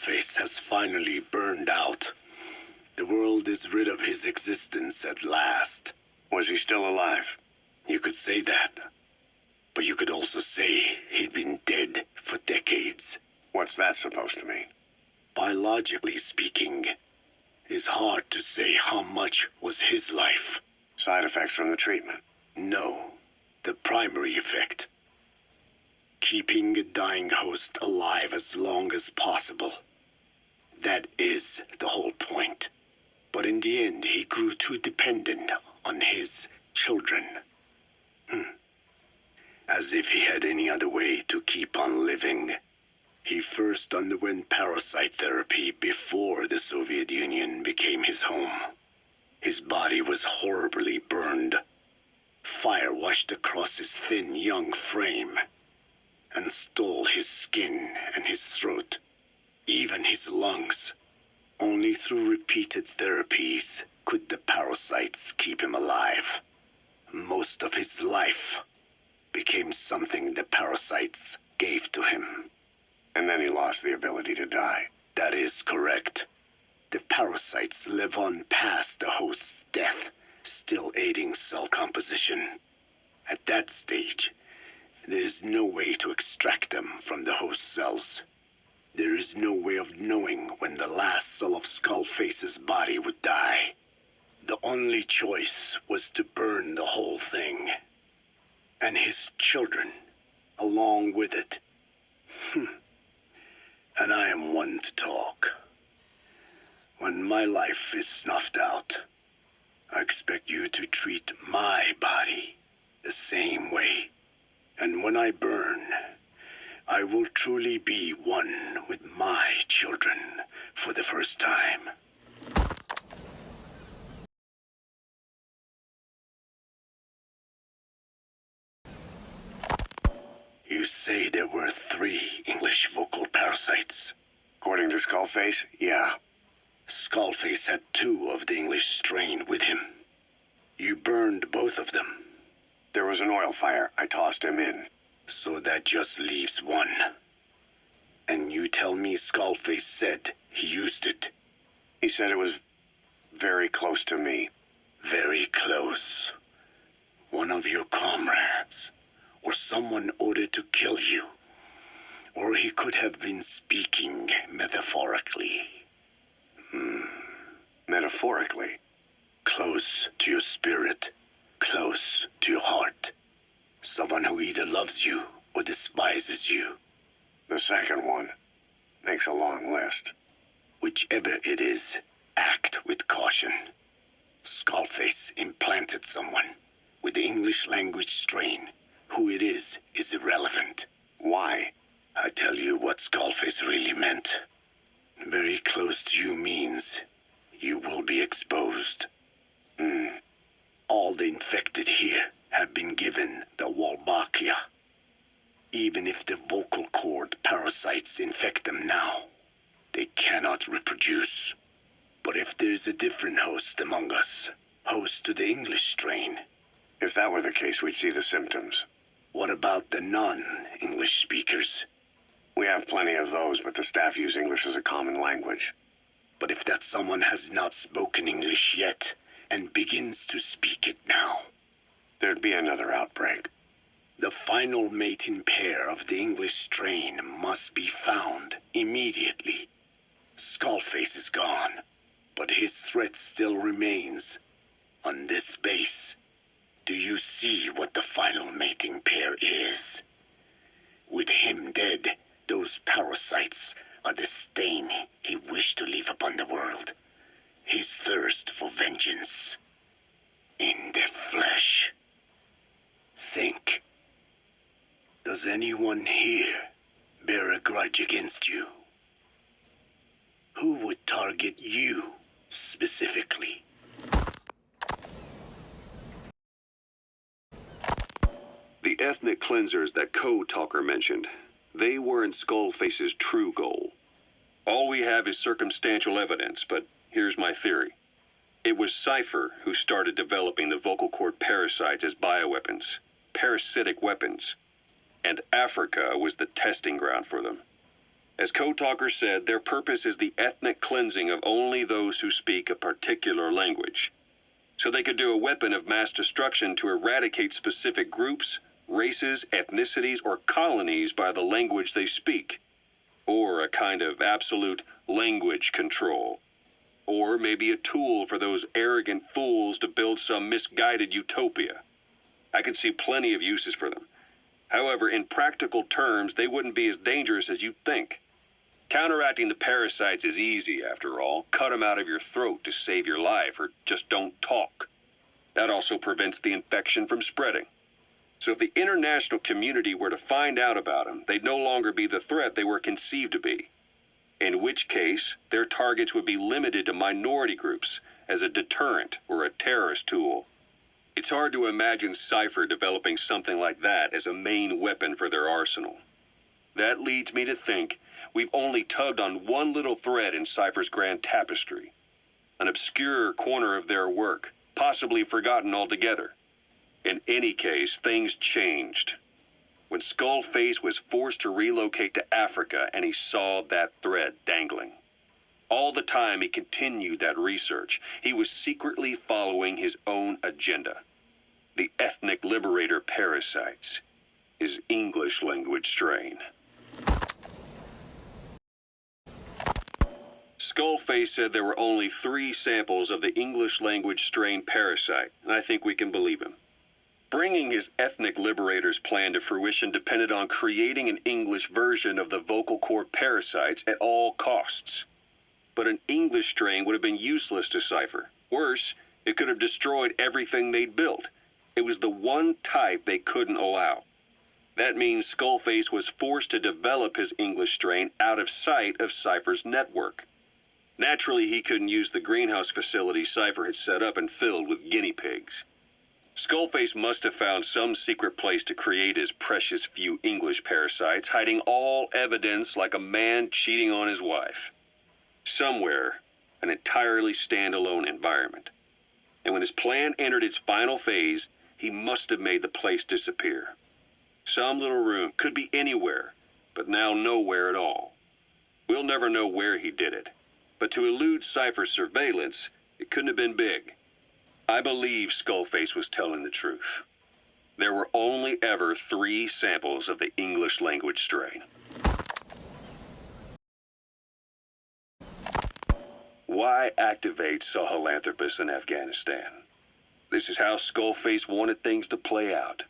Skullface has finally burned out. The world is rid of his existence at last. Was he still alive? You could say that. But you could also say he'd been dead for decades. What's that supposed to mean? Biologically speaking, it's hard to say how much was his life. Side effects from the treatment? No, the primary effect. Keeping a dying host alive as long as possible. That is the whole point. But in the end, he grew too dependent on his children. As if he had any other way to keep on living. He first underwent parasite therapy before the Soviet Union became his home. His body was horribly burned. Fire washed across his thin young frame and stole his skin and his throat, even his lungs. Only through repeated therapies could the parasites keep him alive. Most of his life became something the parasites gave to him. And then he lost the ability to die. That is correct. The parasites live on past the host's death, still aiding cell composition. At that stage, there is no way to extract them from the host cells. There is no way of knowing when the last cell of Skullface's body would die. The only choice was to burn the whole thing. And his children, along with it. And I am one to talk. When my life is snuffed out, I expect you to treat my body the same way. And when I burn, I will truly be one with my children for the first time. You say there were 3 English vocal parasites. According to Skullface, yeah. Skullface had 2 of the English strain with him. You burned both of them. There was an oil fire. I tossed him in. So that just leaves 1. And you tell me Skullface said he used it. He said it was very close to me. Very close. One of your comrades. Or someone ordered to kill you. Or he could have been speaking metaphorically. Metaphorically? Close to your spirit. Close to your heart. Someone who either loves you or despises you. The second one makes a long list. Whichever it is, act with caution. Skullface implanted someone with the English language strain. Who it is irrelevant. Why? I tell you what Skullface really meant. Very close to you means you will be exposed. All the infected here have been given the Wolbachia. Even if the vocal cord parasites infect them now, they cannot reproduce. But if there's a different host among us, host to the English strain. If that were the case, we'd see the symptoms. What about the non-English speakers? We have plenty of those, but the staff use English as a common language. But if that someone has not spoken English yet, and begins to speak it now, there'd be another outbreak. The final mating pair of the English strain must be found immediately. Skullface is gone, but his threat still remains. On this base, do you see what the final mating pair is? With him dead, those parasites are the stain he wished to leave upon the world. His thirst for vengeance. In the flesh. Think. Does anyone here bear a grudge against you? Who would target you specifically? The ethnic cleansers that Code Talker mentioned, they weren't Skullface's true goal. All we have is circumstantial evidence, but here's my theory. It was Cypher who started developing the vocal cord parasites as bioweapons, parasitic weapons, and Africa was the testing ground for them. As Code Talker said, their purpose is the ethnic cleansing of only those who speak a particular language. So they could do a weapon of mass destruction to eradicate specific groups, races, ethnicities, or colonies by the language they speak. Or a kind of absolute language control. Or maybe a tool for those arrogant fools to build some misguided utopia. I could see plenty of uses for them. However, in practical terms, they wouldn't be as dangerous as you'd think. Counteracting the parasites is easy, after all. Cut them out of your throat to save your life, or just don't talk. That also prevents the infection from spreading. So if the international community were to find out about them, they'd no longer be the threat they were conceived to be. In which case, their targets would be limited to minority groups as a deterrent or a terrorist tool. It's hard to imagine Cypher developing something like that as a main weapon for their arsenal. That leads me to think we've only tugged on one little thread in Cypher's grand tapestry. An obscure corner of their work, possibly forgotten altogether. In any case, things changed. When Skullface was forced to relocate to Africa and he saw that thread dangling. All the time he continued that research, he was secretly following his own agenda. The ethnic liberator parasites, his English language strain. Skullface said there were only 3 samples of the English language strain parasite, and I think we can believe him. Bringing his ethnic liberator's plan to fruition depended on creating an English version of the vocal cord parasites at all costs. But an English strain would have been useless to Cypher. Worse, it could have destroyed everything they'd built. It was the one type they couldn't allow. That means Skullface was forced to develop his English strain out of sight of Cypher's network. Naturally, he couldn't use the greenhouse facility Cypher had set up and filled with guinea pigs. Skullface must have found some secret place to create his precious few English parasites, hiding all evidence like a man cheating on his wife. Somewhere, an entirely standalone environment. And when his plan entered its final phase, he must have made the place disappear. Some little room, could be anywhere, but now nowhere at all. We'll never know where he did it, but to elude Cypher's surveillance, it couldn't have been big. I believe Skullface was telling the truth. There were only ever 3 samples of the English language strain. Why activate Sahelanthropus in Afghanistan? This is how Skullface wanted things to play out.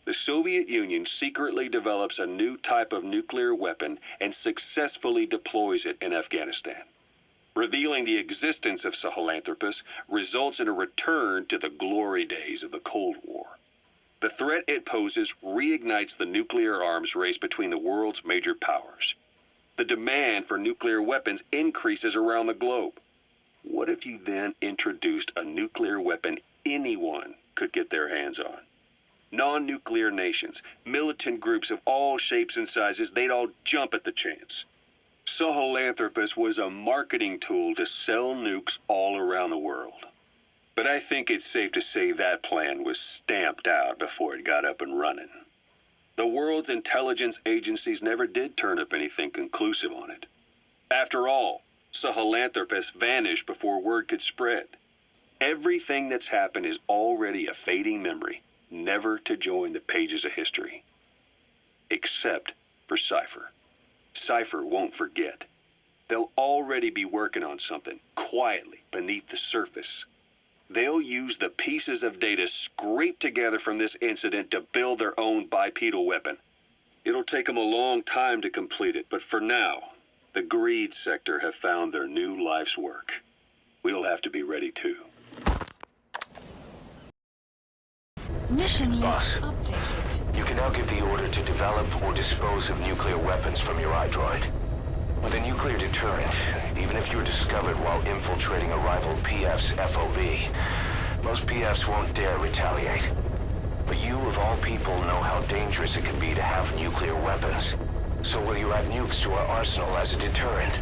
The Soviet Union secretly develops a new type of nuclear weapon and successfully deploys it in Afghanistan. Revealing the existence of Sahelanthropus results in a return to the glory days of the Cold War. The threat it poses reignites the nuclear arms race between the world's major powers. The demand for nuclear weapons increases around the globe. What if you then introduced a nuclear weapon anyone could get their hands on? Non-nuclear nations, militant groups of all shapes and sizes, they'd all jump at the chance. Sahelanthropus was a marketing tool to sell nukes all around the world. But I think it's safe to say that plan was stamped out before it got up and running. The world's intelligence agencies never did turn up anything conclusive on it. After all, Sahelanthropus vanished before word could spread. Everything that's happened is already a fading memory, never to join the pages of history. Except for Cypher. Cypher won't forget. They'll already be working on something, quietly, beneath the surface. They'll use the pieces of data scraped together from this incident to build their own bipedal weapon. It'll take them a long time to complete it, but for now, the greed sector have found their new life's work. We'll have to be ready too. Mission list Boss. updated. You can now give the order to develop or dispose of nuclear weapons from your iDroid. With a nuclear deterrent, even if you're discovered while infiltrating a rival PF's FOB, most PFs won't dare retaliate. But you, of all people, know how dangerous it can be to have nuclear weapons. So will you add nukes to our arsenal as a deterrent?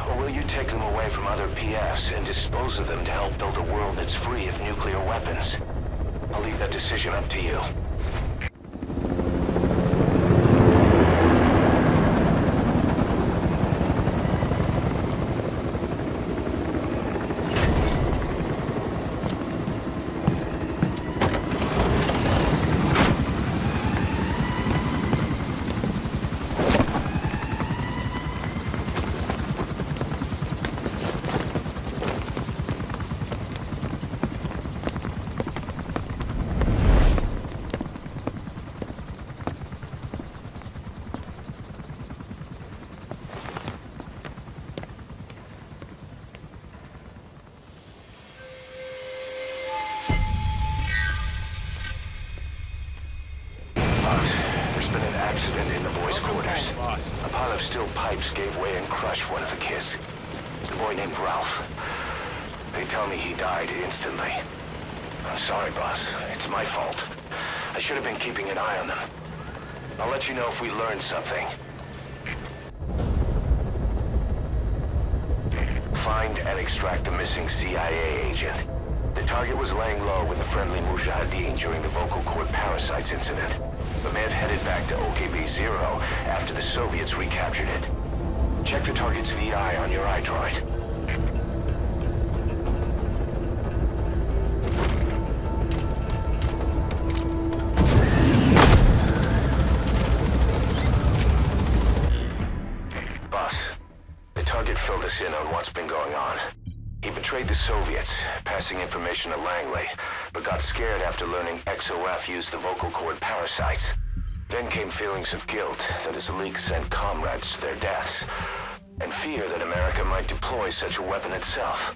Or will you take them away from other PFs and dispose of them to help build a world that's free of nuclear weapons? I'll leave that decision up to you. pipes gave way and crushed one of the kids. The boy named Ralph. They tell me he died instantly. I'm sorry, boss. It's my fault. I should have been keeping an eye on them. I'll let you know if we learn something. Find and extract the missing CIA agent. The target was laying low with the friendly Mujahideen during the vocal cord parasites incident, but may have headed back to OKB-0 after the Soviets recaptured it. Check the target's VI on your iDroid. Boss, the target filled us in on what's been going on. He betrayed the Soviets, passing information to Langley, but got scared after learning XOF used the vocal cord parasites. Then came feelings of guilt that his leaks sent comrades to their deaths, and fear that America might deploy such a weapon itself.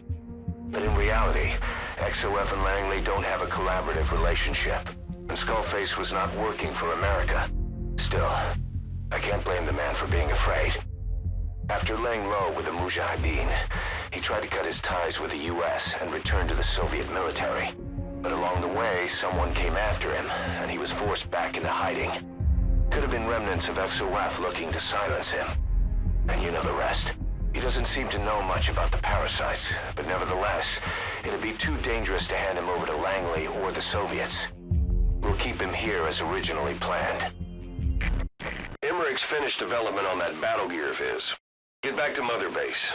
But in reality, XOF and Langley don't have a collaborative relationship, and Skullface was not working for America. Still, I can't blame the man for being afraid. After laying low with the Mujahideen, he tried to cut his ties with the US and return to the Soviet military. But along the way, someone came after him, and he was forced back into hiding. Could have been remnants of XOF looking to silence him. And you know the rest. He doesn't seem to know much about the parasites, but nevertheless, it'd be too dangerous to hand him over to Langley or the Soviets. We'll keep him here as originally planned. Emmerich's finished development on that battle gear of his. Get back to Mother Base.